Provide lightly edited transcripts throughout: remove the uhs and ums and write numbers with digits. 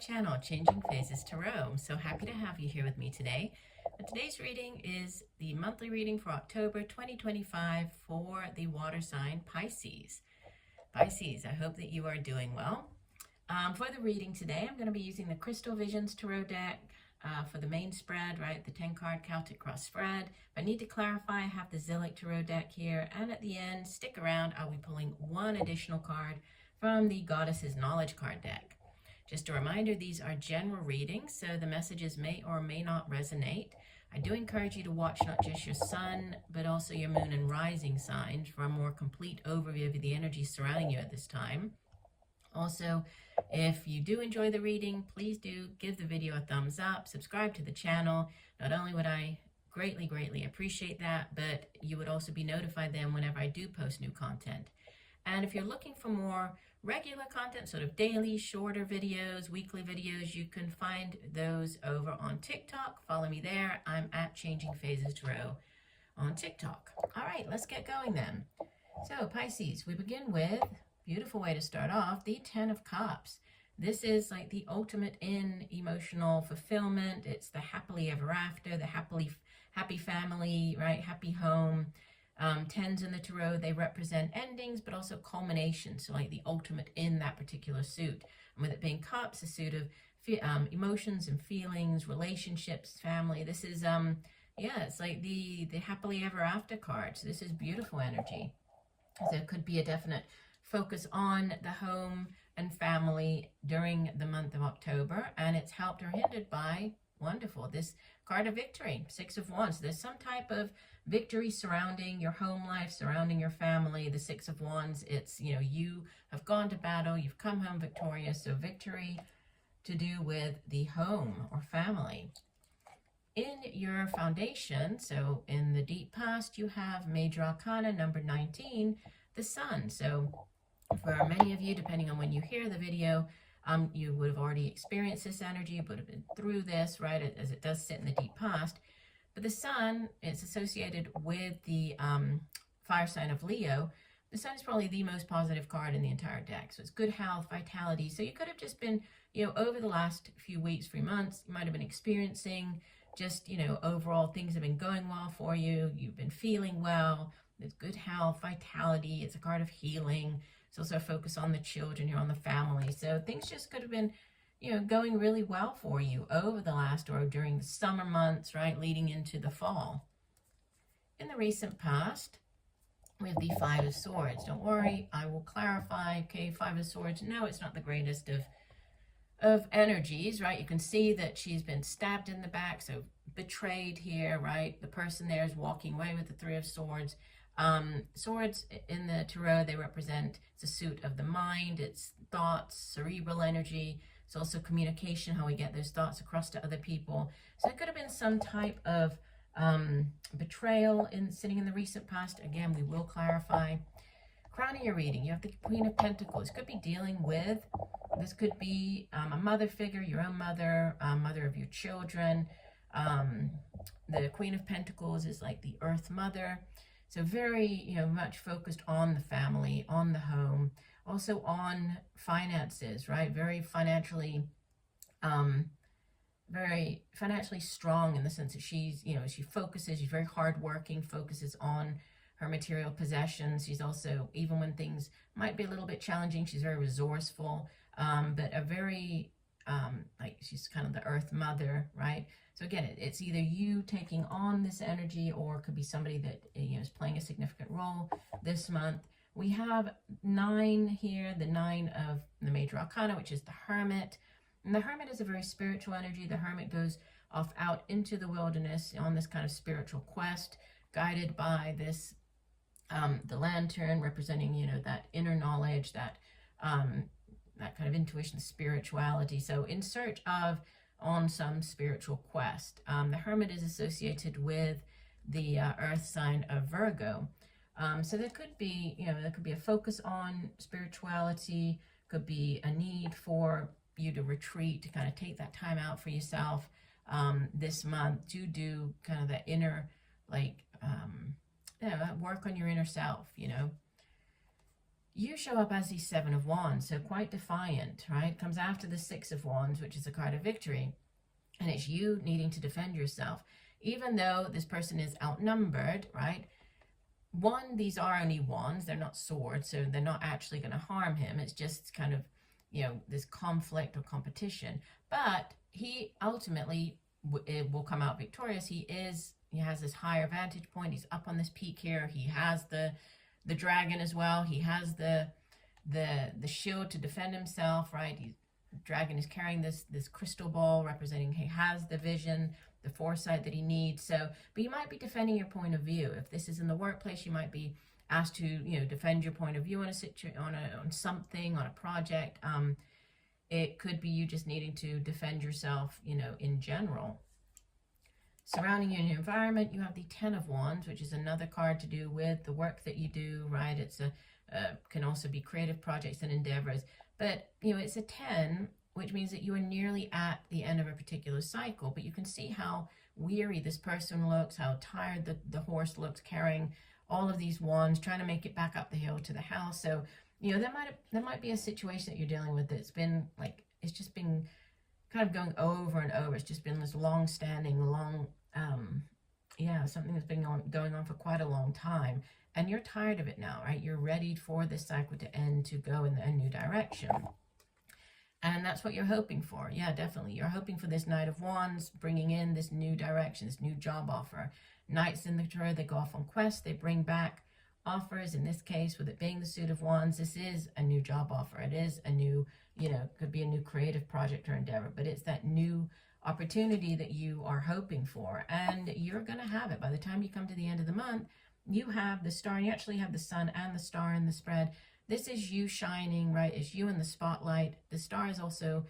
channel, Changing Phases Tarot. I'm so happy to have you here with me today. And today's reading is the monthly reading for October 2025 for the water sign Pisces. Pisces, I hope that you are doing well. For the reading today, I'm going to be using the Crystal Visions Tarot deck for the main spread, right? The 10-card Celtic Cross spread. If I need to clarify, I have the Zillich Tarot deck here. And at the end, stick around. I'll be pulling one additional card from the Goddess's Knowledge card deck. Just a reminder, these are general readings, so the messages may or may not resonate. I do encourage you to watch not just your sun, but also your moon and rising signs for a more complete overview of the energy surrounding you at this time. Also, if you do enjoy the reading, please do give the video a thumbs up, subscribe to the channel. Not only would I greatly appreciate that, but you would also be notified then whenever I do post new content. And if you're looking for more regular content, sort of daily, shorter videos, weekly videos, you can find those over on TikTok. Follow me there. I'm at Changing Phases Tarot on TikTok. All right, let's get going then. So Pisces, we begin with, beautiful way to start off, the 10 of Cups. This is like the ultimate in emotional fulfillment. It's the happily ever after, the happy family, right? Happy home. 10s in the tarot, they represent endings, but also culmination. So like the ultimate in that particular suit. And with it being cups, a suit of emotions and feelings, relationships, family. This is, yeah, it's like the happily ever after card. So this is beautiful energy. So it could be a definite focus on the home and family during the month of October. And it's helped or hindered by, wonderful, this card of victory, 6 of Wands. There's some type of victory surrounding your home life, surrounding your family. The 6 of Wands, it's, you know, you have gone to battle, you've come home victorious. So victory to do with the home or family. In your foundation, so in the deep past, you have Major Arcana number 19, the Sun. So for many of you, depending on when you hear the video, you would have already experienced this energy, would have been through this, right, as it does sit in the deep past. But the Sun is associated with the fire sign of Leo. The Sun is probably the most positive card in the entire deck. So it's good health, vitality. So you could have just been, you know, over the last few weeks, 3 months, you might have been experiencing just, you know, overall things have been going well for you. You've been feeling well. There's good health, vitality. It's a card of healing. It's also a focus on the children, you're on the family. So things just could have been, you know, going really well for you over the last or during the summer months, right, leading into the fall. In the recent past, we have the 5 of Swords. Don't worry, I will clarify. Okay, 5 of Swords. No, it's not the greatest of energies, right? You can see that she's been stabbed in the back, so betrayed here, right? The person there is walking away with the 3 of Swords. Swords in the tarot, they represent the suit of the mind, it's thoughts, cerebral energy. It's also communication, how we get those thoughts across to other people. So it could have been some type of betrayal sitting in the recent past. Again, we will clarify. Crowning your reading, you have the Queen of Pentacles. Could be dealing with, this could be a mother figure, your own mother, mother of your children. The Queen of Pentacles is like the Earth Mother. So very, you know, much focused on the family, on the home, also on finances, right? Very financially strong in the sense that she's, you know, she focuses, she's very hardworking, focuses on her material possessions. She's also, even when things might be a little bit challenging, she's very resourceful, but a very, like she's kind of the Earth Mother, right? So again, it's either you taking on this energy or it could be somebody that, you know, is playing a significant role this month. We have 9 here, the 9 of the Major Arcana, which is the Hermit. And the Hermit is a very spiritual energy. The Hermit goes off out into the wilderness on this kind of spiritual quest, guided by this, the lantern representing, you know, that inner knowledge, that kind of intuition, spirituality. So in search of, on some spiritual quest. The Hermit is associated with the earth sign of Virgo. So there could be, you know, there could be a focus on spirituality, could be a need for you to retreat, to kind of take that time out for yourself this month to do kind of that inner, like, work on your inner self, you know. you show up as the Seven of Wands, so quite defiant, right? Comes after the Six of Wands, which is a card of victory. And it's you needing to defend yourself. Even though this person is outnumbered, right? One, these are only wands. They're not swords, so they're not actually going to harm him. It's just kind of, you know, this conflict or competition. But he ultimately will come out victorious. He has this higher vantage point. He's up on this peak here. He has the dragon as well. He has the shield to defend himself, right? Dragon is carrying this crystal ball representing he has the vision, the foresight that he needs. So, but you might be defending your point of view. If this is in the workplace, you might be asked to, you know, defend your point of view on a situation, on something, on a project. It could be you just needing to defend yourself, you know, in general. Surrounding you in your environment, you have the Ten of Wands, which is another card to do with the work that you do, right? It's can also be creative projects and endeavors. But, you know, it's a 10, which means that you are nearly at the end of a particular cycle. But you can see how weary this person looks, how tired the horse looks, carrying all of these wands, trying to make it back up the hill to the house. So, you know, there might be a situation that you're dealing with that's been like, it's just been kind of going over and over. It's just been this long-standing, something that's been going on for quite a long time. And you're tired of it now, right? You're ready for this cycle to end, to go in a new direction. And that's what you're hoping for. Yeah, definitely. You're hoping for this Knight of Wands, bringing in this new direction, this new job offer. Knights in the tarot, they go off on quests. They bring back offers. In this case, with it being the Suit of Wands, this is a new job offer. It is a new, you know, could be a new creative project or endeavor. But it's that new opportunity that you are hoping for. And you're going to have it. By the time you come to the end of the month, you have the star, and you actually have the sun and the star in the spread. This is you shining, right? It's you in the spotlight. The star is also,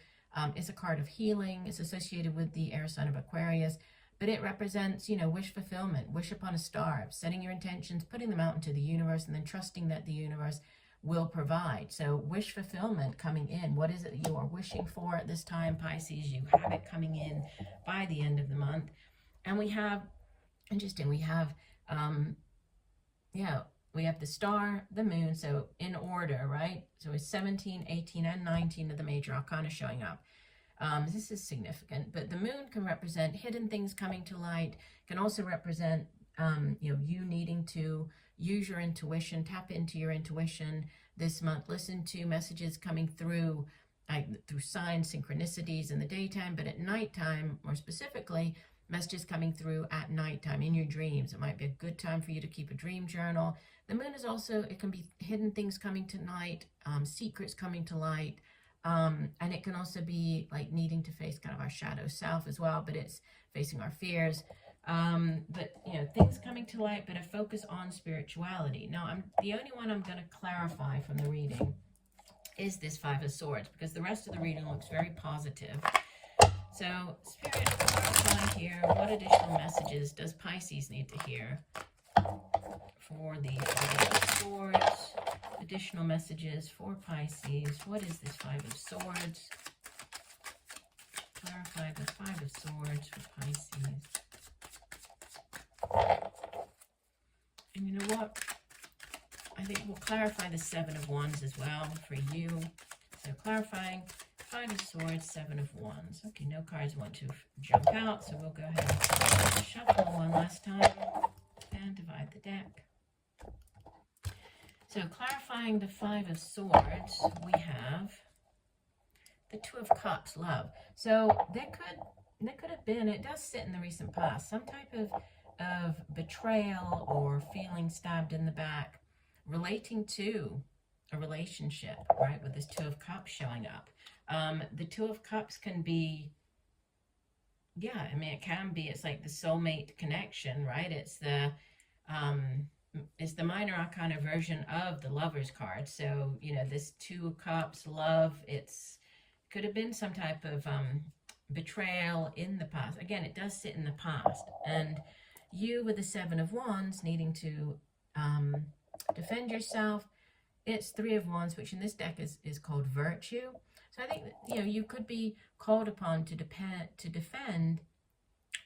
it's a card of healing. It's associated with the air sign of Aquarius, but it represents, you know, wish fulfillment, wish upon a star, setting your intentions, putting them out into the universe, and then trusting that the universe will provide. So wish fulfillment coming in. What is it that you are wishing for at this time, Pisces? You have it coming in by the end of the month. And we have, interesting, we have, we have the star, the moon, so in order, right? So it's 17, 18, and 19 of the major arcana showing up. This is significant, but the moon can represent hidden things coming to light, can also represent, you needing to use your intuition, tap into your intuition this month, listen to messages coming through, through signs, synchronicities in the daytime, but at nighttime, more specifically, messages coming through at nighttime in your dreams. It might be a good time for you to keep a dream journal. The moon is also, it can be hidden things coming to light, secrets coming to light, and it can also be like needing to face kind of our shadow self as well, but it's facing our fears. But, you know, things coming to light, but a focus on spirituality. Now, the only one I'm going to clarify from the reading is this Five of Swords, because the rest of the reading looks very positive. So, Spirit, clarify here, what additional messages does Pisces need to hear for the Five of Swords? Additional messages for Pisces. What is this Five of Swords? Clarify the Five of Swords for Pisces. And you know what? I think we'll clarify the Seven of Wands as well for you. So clarifying Five of Swords, Seven of Wands. Okay, no cards want to jump out, so we'll go ahead and shuffle one last time and divide the deck. So clarifying the Five of Swords, we have the Two of Cups, love. So there could have been, it does sit in the recent past, some type of betrayal or feeling stabbed in the back relating to a relationship, right, with this Two of Cups showing up. The Two of Cups can be, it can be, it's like the soulmate connection, right? It's the minor arcana version of the Lover's card. So, you know, this Two of Cups, love, could have been some type of betrayal in the past. Again, it does sit in the past. And you with the Seven of Wands needing to defend yourself. It's Three of Wands, which in this deck is called Virtue. So I think that, you know, you could be called upon to defend.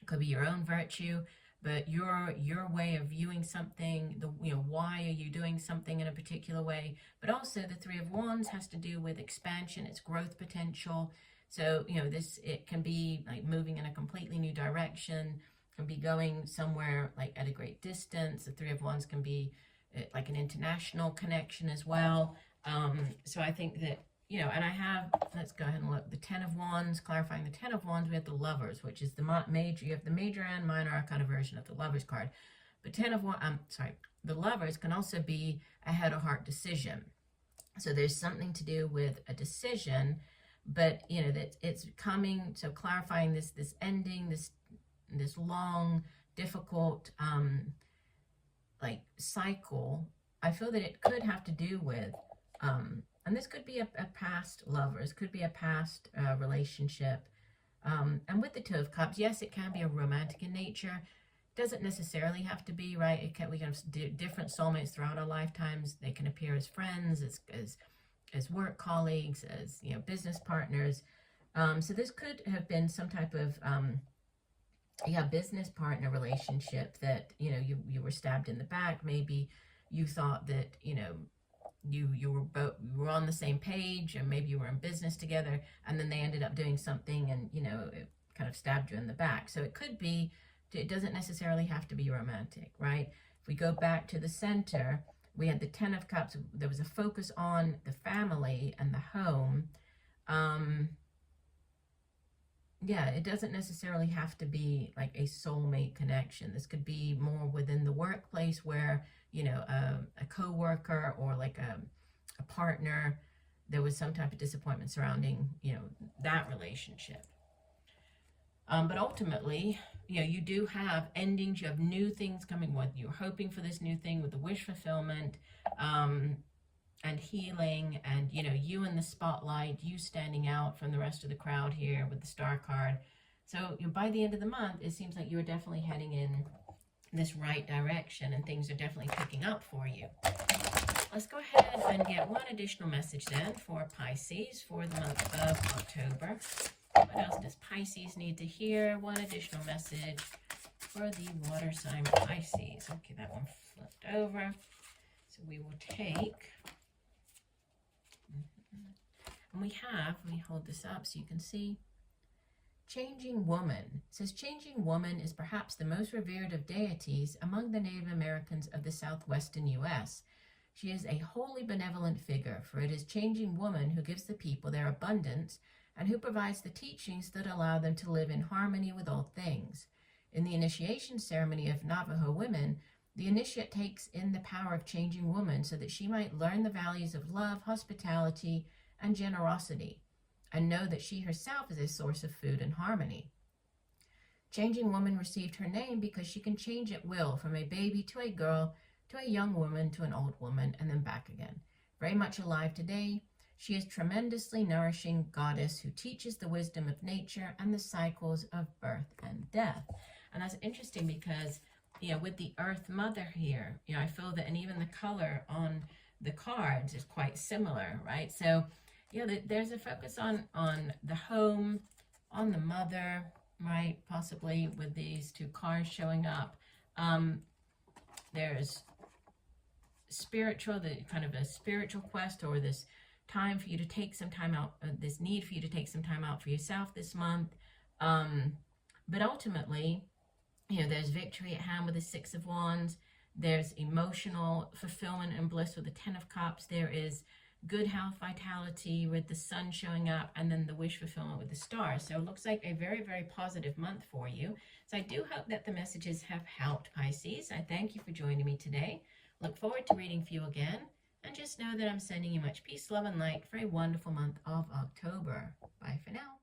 It could be your own virtue. but your way of viewing something, why are you doing something in a particular way. But also the Three of Wands has to do with expansion, its growth potential. So, it can be like moving in a completely new direction, can be going somewhere like at a great distance. The Three of Wands can be like an international connection as well. So I think that, and I have, let's go ahead and look, the Ten of Wands, clarifying the Ten of Wands, we have the Lovers, which is the major, you have the major and minor arcana version of the Lovers card. But the Lovers can also be a head or heart decision. So there's something to do with a decision, but, that it's coming, so clarifying this ending, this long, difficult, like cycle. I feel that it could have to do with, and this could be a past lovers, could be a past relationship. And with the Two of Cups, yes, it can be a romantic in nature. Doesn't necessarily have to be, right? We can have different soulmates throughout our lifetimes. They can appear as friends, as work colleagues, as business partners. So this could have been some type of business partner relationship that you were stabbed in the back. Maybe you thought that you were on the same page, and maybe you were in business together, and then they ended up doing something, and it kind of stabbed you in the back. So it could be, it doesn't necessarily have to be romantic, right? If we go back to the center, we had the Ten of Cups. There was a focus on the family and the home. Yeah, it doesn't necessarily have to be like a soulmate connection. This could be more within the workplace where, a co-worker or like a partner, there was some type of disappointment surrounding, that relationship. But ultimately, you do have endings, you have new things coming, what you're hoping for this new thing with the wish fulfillment, and healing, and you in the spotlight, you standing out from the rest of the crowd here with the Star card. So by the end of the month, it seems like you're definitely heading in this right direction, and things are definitely picking up for you. Let's go ahead and get one additional message then for Pisces for the month of October. What else does Pisces need to hear? One additional message for the water sign Pisces. Okay, that one flipped over. So we will take, and let me hold this up so you can see, Changing Woman. It says, Changing Woman is perhaps the most revered of deities among the Native Americans of the southwestern U.S. She is a wholly benevolent figure, for it is Changing Woman who gives the people their abundance and who provides the teachings that allow them to live in harmony with all things. In the initiation ceremony of Navajo women, the initiate takes in the power of Changing Woman so that she might learn the values of love, hospitality, and generosity, and know that she herself is a source of food and harmony. Changing Woman received her name because she can change at will from a baby to a girl, to a young woman, to an old woman, and then back again. Very much alive today, she is tremendously nourishing goddess who teaches the wisdom of nature and the cycles of birth and death. And that's interesting because, with the Earth Mother here, I feel that, and even the color on the cards is quite similar, right? So, there's a focus on the home, on the mother, right? Possibly with these two cards showing up. There's spiritual, the kind of a spiritual quest, or this time for you to take some time out, this need for you to take some time out for yourself this month. But ultimately, there's victory at hand with the Six of Wands. There's emotional fulfillment and bliss with the Ten of Cups. There is good health, vitality with the Sun showing up, and then the wish fulfillment with the Stars. So it looks like a very, very positive month for you. So I do hope that the messages have helped, Pisces. I thank you for joining me today. Look forward to reading for you again. And just know that I'm sending you much peace, love, and light for a wonderful month of October. Bye for now.